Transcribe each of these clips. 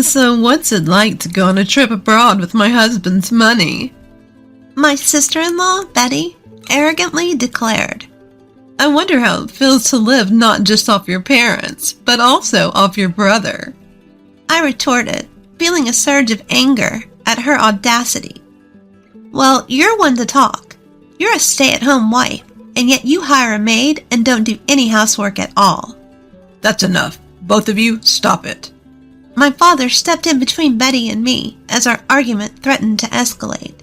So what's it like to go on a trip abroad with my husband's money? My sister-in-law, Betty, arrogantly declared. I wonder how it feels to live not just off your parents, but also off your brother. I retorted, feeling a surge of anger at her audacity. Well, you're one to talk. You're a stay-at-home wife, and yet you hire a maid and don't do any housework at all. That's enough. Both of you, stop it. My father stepped in between Betty and me as our argument threatened to escalate.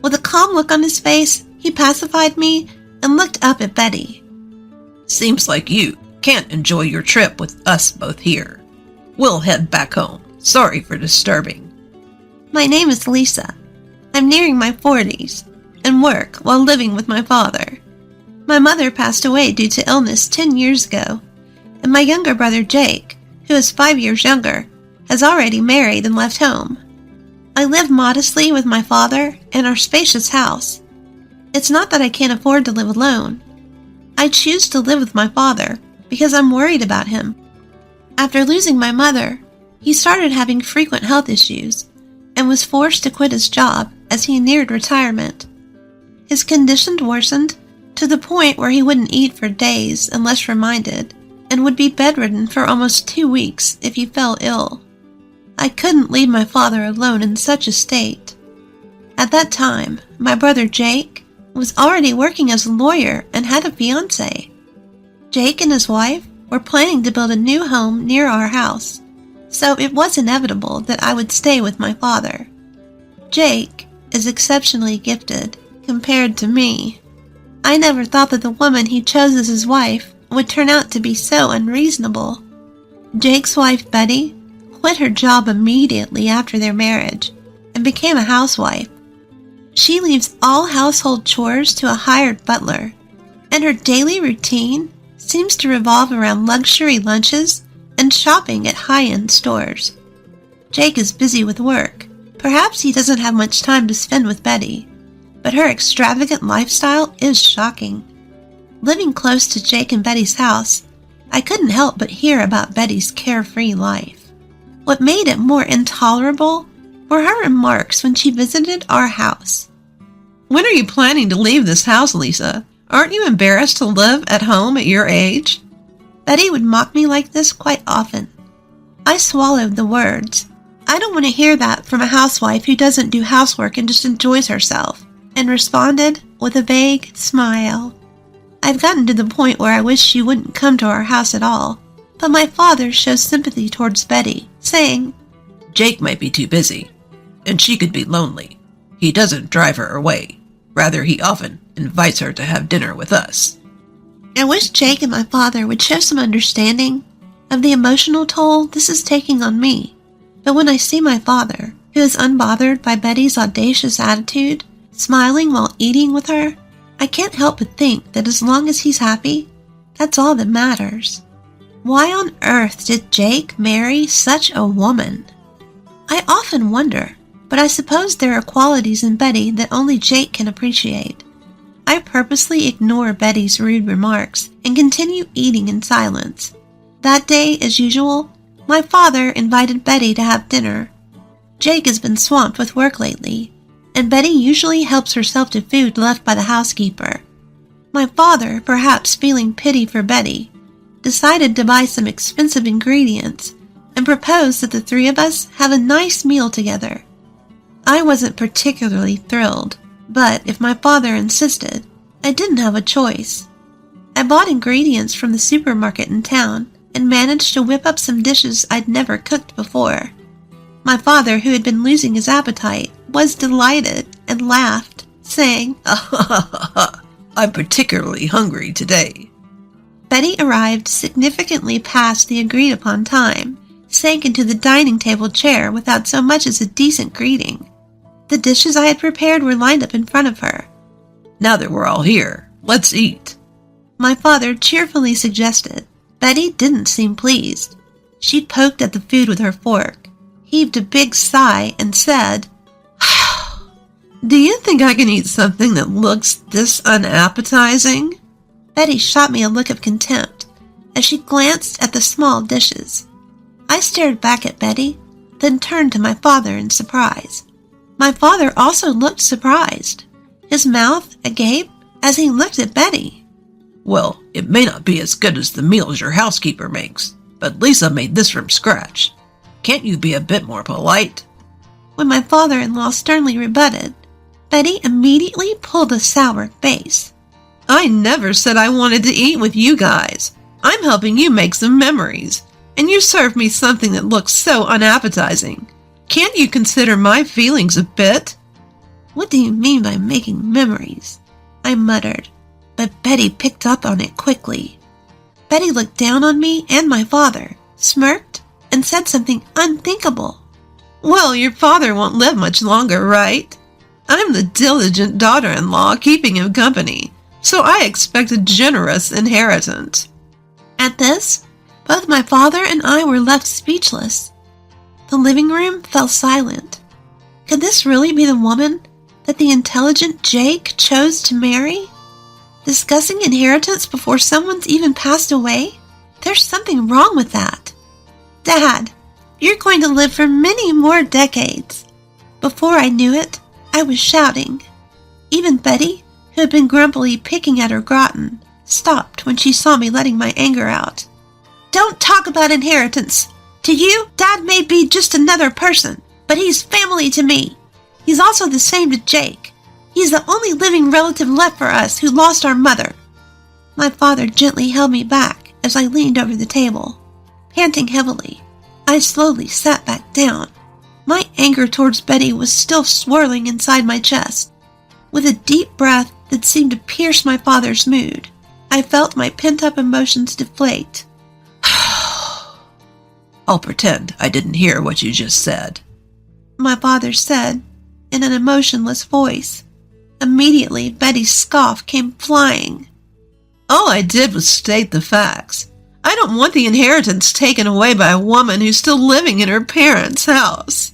With a calm look on his face, he pacified me and looked up at Betty. Seems like you can't enjoy your trip with us both here. We'll head back home. Sorry for disturbing. My name is Lisa. I'm nearing my 40s and work while living with my father. My mother passed away due to illness 10 years ago, and my younger brother Jake, who is 5 years younger, has already married and left home. I live modestly with my father in our spacious house. It's not that I can't afford to live alone. I choose to live with my father because I'm worried about him. After losing my mother, he started having frequent health issues and was forced to quit his job as he neared retirement. His condition worsened to the point where he wouldn't eat for days unless reminded, and would be bedridden for almost 2 weeks if he fell ill. I couldn't leave my father alone in such a state. At that time, my brother Jake was already working as a lawyer and had a fiancé. Jake and his wife were planning to build a new home near our house, so it was inevitable that I would stay with my father. Jake is exceptionally gifted compared to me. I never thought that the woman he chose as his wife would turn out to be so unreasonable. Jake's wife, Betty, quit her job immediately after their marriage and became a housewife. She leaves all household chores to a hired butler, and her daily routine seems to revolve around luxury lunches and shopping at high-end stores. Jake is busy with work. Perhaps he doesn't have much time to spend with Betty, but her extravagant lifestyle is shocking. Living close to Jake and Betty's house, I couldn't help but hear about Betty's carefree life. What made it more intolerable were her remarks when she visited our house. When are you planning to leave this house, Lisa? Aren't you embarrassed to live at home at your age? Betty would mock me like this quite often. I swallowed the words. I don't want to hear that from a housewife who doesn't do housework and just enjoys herself, and responded with a vague smile. I've gotten to the point where I wish she wouldn't come to our house at all, but my father shows sympathy towards Betty, saying, Jake might be too busy, and she could be lonely. He doesn't drive her away. Rather, he often invites her to have dinner with us. I wish Jake and my father would show some understanding of the emotional toll this is taking on me. But when I see my father, who is unbothered by Betty's audacious attitude, smiling while eating with her, I can't help but think that as long as he's happy, that's all that matters. Why on earth did Jake marry such a woman? I often wonder, but I suppose there are qualities in Betty that only Jake can appreciate. I purposely ignore Betty's rude remarks and continue eating in silence. That day, as usual, my father invited Betty to have dinner. Jake has been swamped with work lately, and Betty usually helps herself to food left by the housekeeper. My father, perhaps feeling pity for Betty, decided to buy some expensive ingredients and proposed that the three of us have a nice meal together. I wasn't particularly thrilled, but if my father insisted, I didn't have a choice. I bought ingredients from the supermarket in town and managed to whip up some dishes I'd never cooked before. My father, who had been losing his appetite, was delighted and laughed, saying, I'm particularly hungry today. Betty arrived significantly past the agreed-upon time, sank into the dining table chair without so much as a decent greeting. The dishes I had prepared were lined up in front of her. Now that we're all here, let's eat, my father cheerfully suggested. Betty didn't seem pleased. She poked at the food with her fork, heaved a big sigh, and said, Do you think I can eat something that looks this unappetizing? Betty shot me a look of contempt as she glanced at the small dishes. I stared back at Betty, then turned to my father in surprise. My father also looked surprised, his mouth agape as he looked at Betty. Well, it may not be as good as the meals your housekeeper makes, but Lisa made this from scratch. Can't you be a bit more polite? When my father-in-law sternly rebutted, Betty immediately pulled a sour face. I never said I wanted to eat with you guys. I'm helping you make some memories, and you served me something that looks so unappetizing. Can't you consider my feelings a bit? What do you mean by making memories? I muttered, but Betty picked up on it quickly. Betty looked down on me and my father, smirked, and said something unthinkable. Well, your father won't live much longer, right? I'm the diligent daughter-in-law keeping him company, so I expect a generous inheritance. At this, both my father and I were left speechless. The living room fell silent. Could this really be the woman that the intelligent Jake chose to marry? Discussing inheritance before someone's even passed away? There's something wrong with that. Dad, you're going to live for many more decades. Before I knew it, I was shouting. Even Betty, who had been grumpily picking at her gratin, stopped when she saw me letting my anger out. Don't talk about inheritance. To you, Dad may be just another person, but he's family to me. He's also the same to Jake. He's the only living relative left for us who lost our mother. My father gently held me back as I leaned over the table. Panting heavily, I slowly sat back down. My anger towards Betty was still swirling inside my chest. With a deep breath that seemed to pierce my father's mood, I felt my pent-up emotions deflate. I'll pretend I didn't hear what you just said, my father said in an emotionless voice. Immediately, Betty's scoff came flying. All I did was state the facts. I don't want the inheritance taken away by a woman who's still living in her parents' house.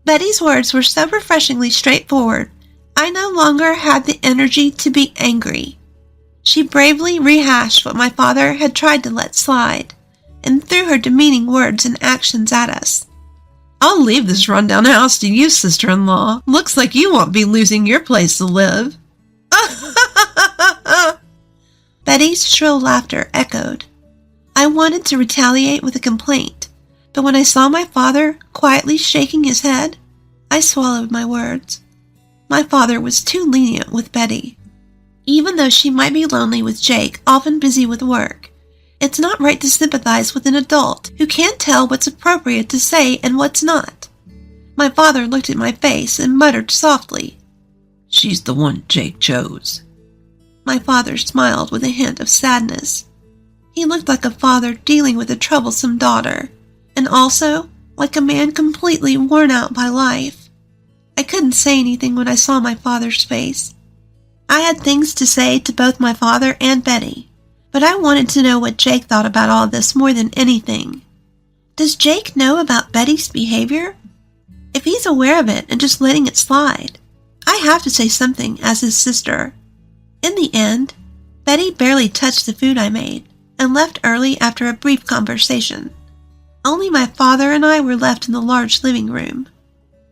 Betty's words were so refreshingly straightforward, I no longer had the energy to be angry. She bravely rehashed what my father had tried to let slide, and threw her demeaning words and actions at us. I'll leave this rundown house to you, sister-in-law. Looks like you won't be losing your place to live. Betty's shrill laughter echoed. I wanted to retaliate with a complaint, but when I saw my father quietly shaking his head, I swallowed my words. My father was too lenient with Betty. Even though she might be lonely with Jake, often busy with work, it's not right to sympathize with an adult who can't tell what's appropriate to say and what's not. My father looked at my face and muttered softly, She's the one Jake chose. My father smiled with a hint of sadness. He looked like a father dealing with a troublesome daughter, and also like a man completely worn out by life. I couldn't say anything when I saw my father's face. I had things to say to both my father and Betty, but I wanted to know what Jake thought about all this more than anything. Does Jake know about Betty's behavior? If he's aware of it and just letting it slide, I have to say something as his sister. In the end, Betty barely touched the food I made and left early after a brief conversation. Only my father and I were left in the large living room.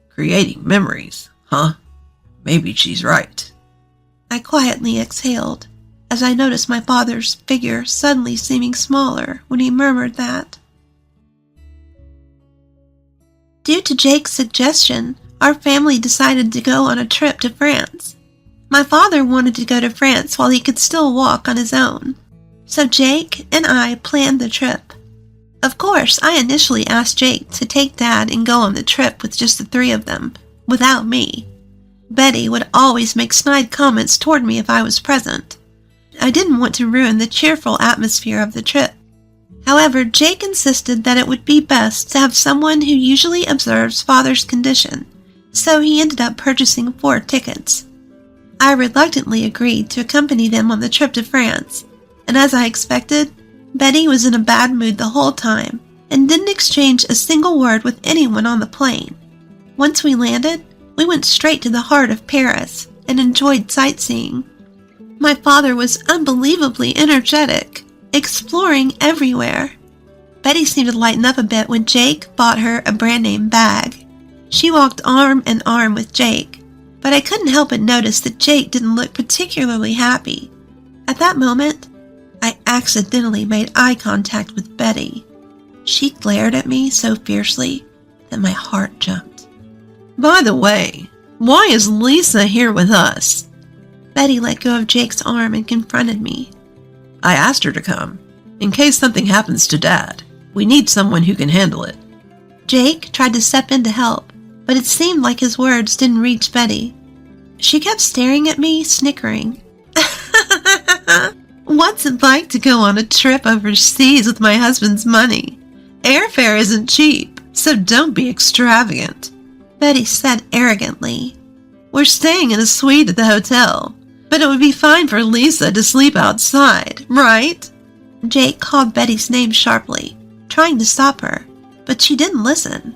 Creating memories, huh? Maybe she's right. I quietly exhaled as I noticed my father's figure suddenly seeming smaller when he murmured that. Due to Jake's suggestion, our family decided to go on a trip to France. My father wanted to go to France while he could still walk on his own, so Jake and I planned the trip. Of course, I initially asked Jake to take Dad and go on the trip with just the three of them, without me. Betty would always make snide comments toward me if I was present. I didn't want to ruin the cheerful atmosphere of the trip. However, Jake insisted that it would be best to have someone who usually observes Father's condition, so he ended up purchasing 4 tickets. I reluctantly agreed to accompany them on the trip to France, and as I expected, Betty was in a bad mood the whole time and didn't exchange a single word with anyone on the plane. Once we landed, we went straight to the heart of Paris and enjoyed sightseeing. My father was unbelievably energetic, exploring everywhere. Betty seemed to lighten up a bit when Jake bought her a brand name bag. She walked arm in arm with Jake, but I couldn't help but notice that Jake didn't look particularly happy. At that moment, I accidentally made eye contact with Betty. She glared at me so fiercely that my heart jumped. By the way, why is Lisa here with us? Betty let go of Jake's arm and confronted me. I asked her to come. In case something happens to Dad, we need someone who can handle it. Jake tried to step in to help, but it seemed like his words didn't reach Betty. She kept staring at me, snickering. What's it like to go on a trip overseas with my husband's money? Airfare isn't cheap, so don't be extravagant, Betty said arrogantly. We're staying in a suite at the hotel, but it would be fine for Lisa to sleep outside, right? Jake called Betty's name sharply, trying to stop her, but she didn't listen.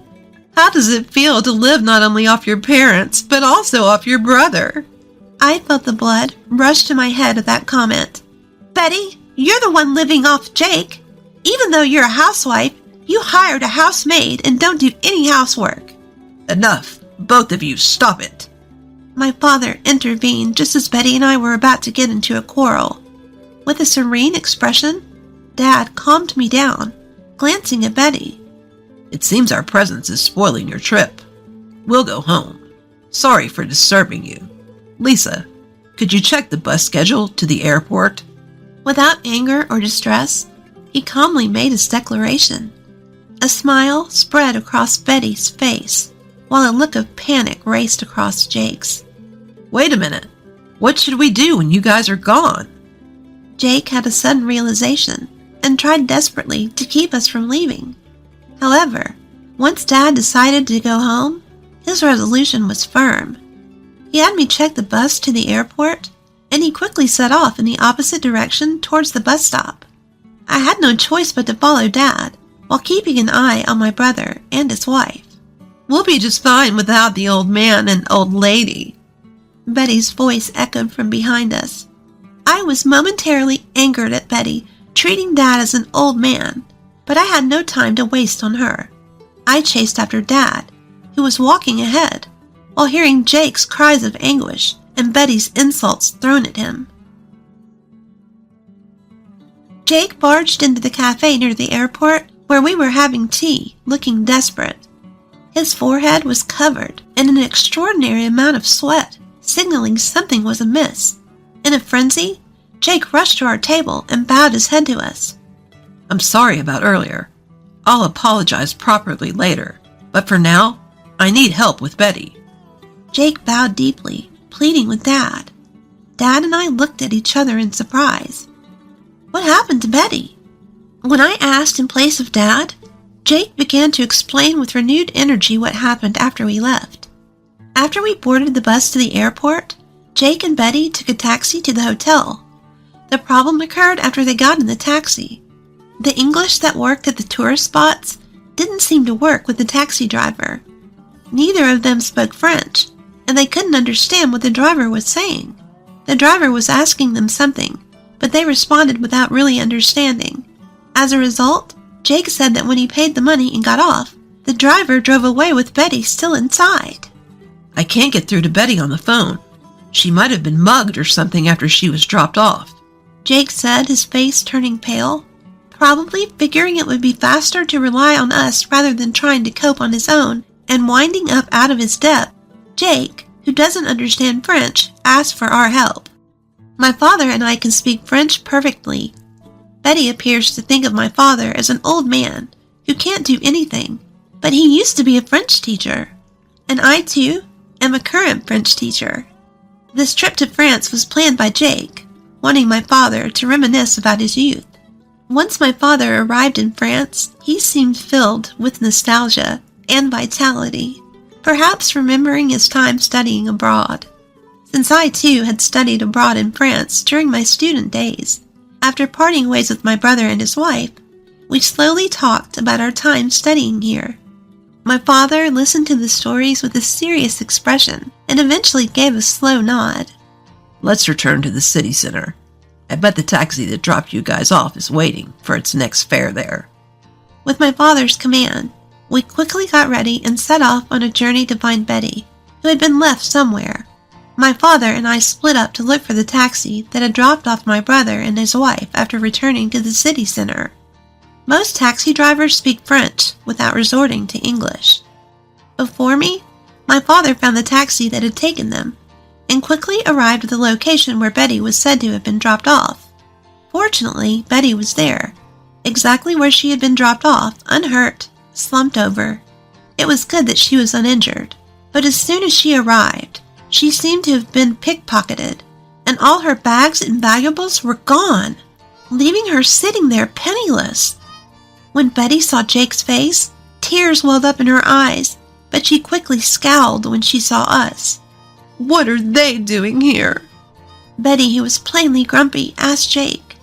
How does it feel to live not only off your parents, but also off your brother? I felt the blood rush to my head at that comment. Betty, you're the one living off Jake. Even though you're a housewife, you hired a housemaid and don't do any housework. Enough. Both of you, stop it. My father intervened just as Betty and I were about to get into a quarrel. With a serene expression, Dad calmed me down, glancing at Betty. It seems our presence is spoiling your trip. We'll go home. Sorry for disturbing you. Lisa, could you check the bus schedule to the airport? Without anger or distress, he calmly made his declaration. A smile spread across Betty's face, while a look of panic raced across Jake's. Wait a minute. What should we do when you guys are gone? Jake had a sudden realization and tried desperately to keep us from leaving. However, once Dad decided to go home, his resolution was firm. He had me check the bus to the airport, and he quickly set off in the opposite direction towards the bus stop. I had no choice but to follow Dad, while keeping an eye on my brother and his wife. We'll be just fine without the old man and old lady. Betty's voice echoed from behind us. I was momentarily angered at Betty treating Dad as an old man, but I had no time to waste on her. I chased after Dad, who was walking ahead, while hearing Jake's cries of anguish and Betty's insults thrown at him. Jake barged into the cafe near the airport where we were having tea, looking desperate. His forehead was covered in an extraordinary amount of sweat, signaling something was amiss. In a frenzy, Jake rushed to our table and bowed his head to us. I'm sorry about earlier. I'll apologize properly later, but for now, I need help with Betty. Jake bowed deeply, pleading with Dad. Dad and I looked at each other in surprise. What happened to Betty? When I asked in place of Dad, Jake began to explain with renewed energy what happened after we left. After we boarded the bus to the airport, Jake and Betty took a taxi to the hotel. The problem occurred after they got in the taxi. The English that worked at the tourist spots didn't seem to work with the taxi driver. Neither of them spoke French, and they couldn't understand what the driver was saying. The driver was asking them something, but they responded without really understanding. As a result, Jake said that when he paid the money and got off, the driver drove away with Betty still inside. I can't get through to Betty on the phone. She might have been mugged or something after she was dropped off, Jake said, his face turning pale, probably figuring it would be faster to rely on us rather than trying to cope on his own and winding up out of his depth. Jake, who doesn't understand French, asked for our help. My father and I can speak French perfectly. Betty appears to think of my father as an old man who can't do anything, but he used to be a French teacher. And I, too, am a current French teacher. This trip to France was planned by Jake, wanting my father to reminisce about his youth. Once my father arrived in France, he seemed filled with nostalgia and vitality, perhaps remembering his time studying abroad. Since I, too, had studied abroad in France during my student days, after parting ways with my brother and his wife, we slowly talked about our time studying here. My father listened to the stories with a serious expression and eventually gave a slow nod. Let's return to the city center. I bet the taxi that dropped you guys off is waiting for its next fare there. With my father's command, we quickly got ready and set off on a journey to find Betty, who had been left somewhere. My father and I split up to look for the taxi that had dropped off my brother and his wife after returning to the city center. Most taxi drivers speak French without resorting to English. Before me, my father found the taxi that had taken them and quickly arrived at the location where Betty was said to have been dropped off. Fortunately, Betty was there, exactly where she had been dropped off, unhurt, slumped over. It was good that she was uninjured, but as soon as she arrived, she seemed to have been pickpocketed, and all her bags and valuables were gone, leaving her sitting there penniless. When Betty saw Jake's face, tears welled up in her eyes, but she quickly scowled when she saw us. "What are they doing here?" Betty, who was plainly grumpy, asked Jake,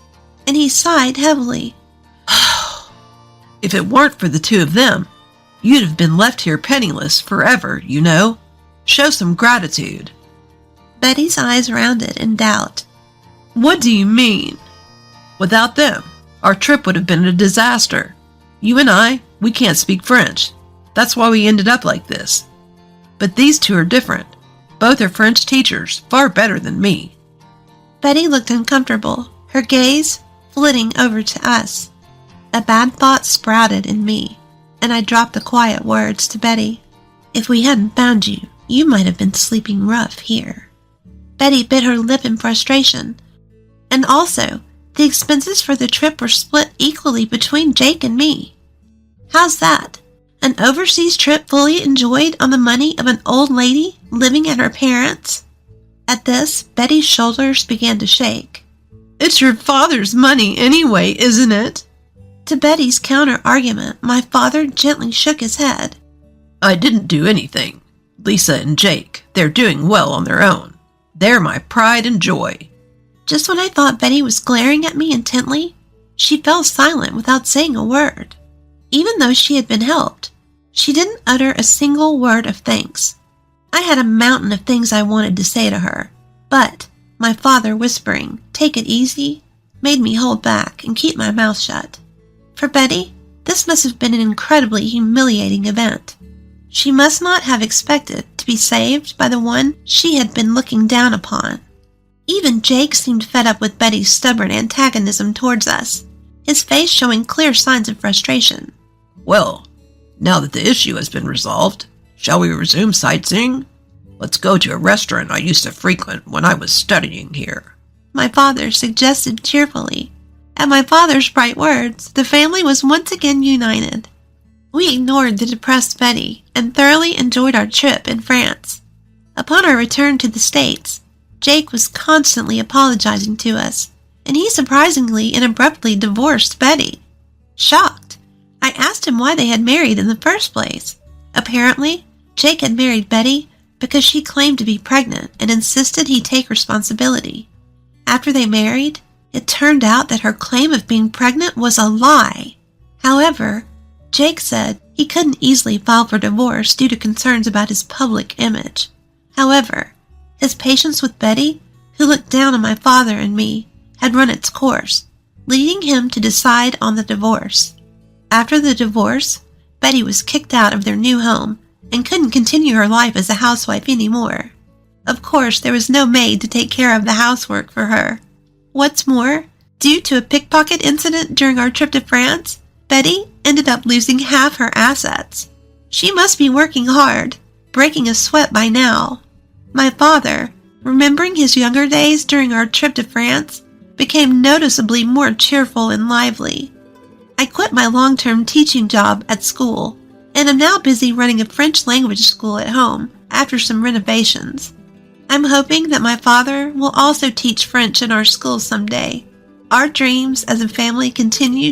and he sighed heavily. "If it weren't for the two of them, you'd have been left here penniless forever, you know. Show some gratitude." Betty's eyes rounded in doubt. "What do you mean?" "Without them, our trip would have been a disaster. You and I, we can't speak French. That's why we ended up like this. But these two are different. Both are French teachers, far better than me." Betty looked uncomfortable, her gaze flitting over to us. A bad thought sprouted in me, and I dropped the quiet words to Betty. "If we hadn't found you, you might have been sleeping rough here." Betty bit her lip in frustration. And also, the expenses for the trip were split equally between Jake and me. How's that? An overseas trip fully enjoyed on the money of an old lady living at her parents'? At this, Betty's shoulders began to shake. "It's your father's money anyway, isn't it?" To Betty's counter-argument, my father gently shook his head. "I didn't do anything. Lisa and Jake, they're doing well on their own. They're my pride and joy." Just when I thought Betty was glaring at me intently, she fell silent without saying a word. Even though she had been helped, she didn't utter a single word of thanks. I had a mountain of things I wanted to say to her, but my father whispering, "Take it easy," made me hold back and keep my mouth shut. For Betty, this must have been an incredibly humiliating event. She must not have expected to be saved by the one she had been looking down upon. Even Jake seemed fed up with Betty's stubborn antagonism towards us, his face showing clear signs of frustration. "Well, now that the issue has been resolved, shall we resume sightseeing? Let's go to a restaurant I used to frequent when I was studying here," my father suggested cheerfully. At my father's bright words, the family was once again united. We ignored the depressed Betty and thoroughly enjoyed our trip in France. Upon our return to the States, Jake was constantly apologizing to us, and he surprisingly and abruptly divorced Betty. Shocked, I asked him why they had married in the first place. Apparently, Jake had married Betty because she claimed to be pregnant and insisted he take responsibility. After they married, it turned out that her claim of being pregnant was a lie. However, Jake said he couldn't easily file for divorce due to concerns about his public image. However, his patience with Betty, who looked down on my father and me, had run its course, leading him to decide on the divorce. After the divorce, Betty was kicked out of their new home and couldn't continue her life as a housewife anymore. Of course, there was no maid to take care of the housework for her. What's more, due to a pickpocket incident during our trip to France, Betty ended up losing half her assets. She must be working hard, breaking a sweat by now. My father, remembering his younger days during our trip to France, became noticeably more cheerful and lively. I quit my long-term teaching job at school and am now busy running a French language school at home after some renovations. I'm hoping that my father will also teach French in our school someday. Our dreams as a family continue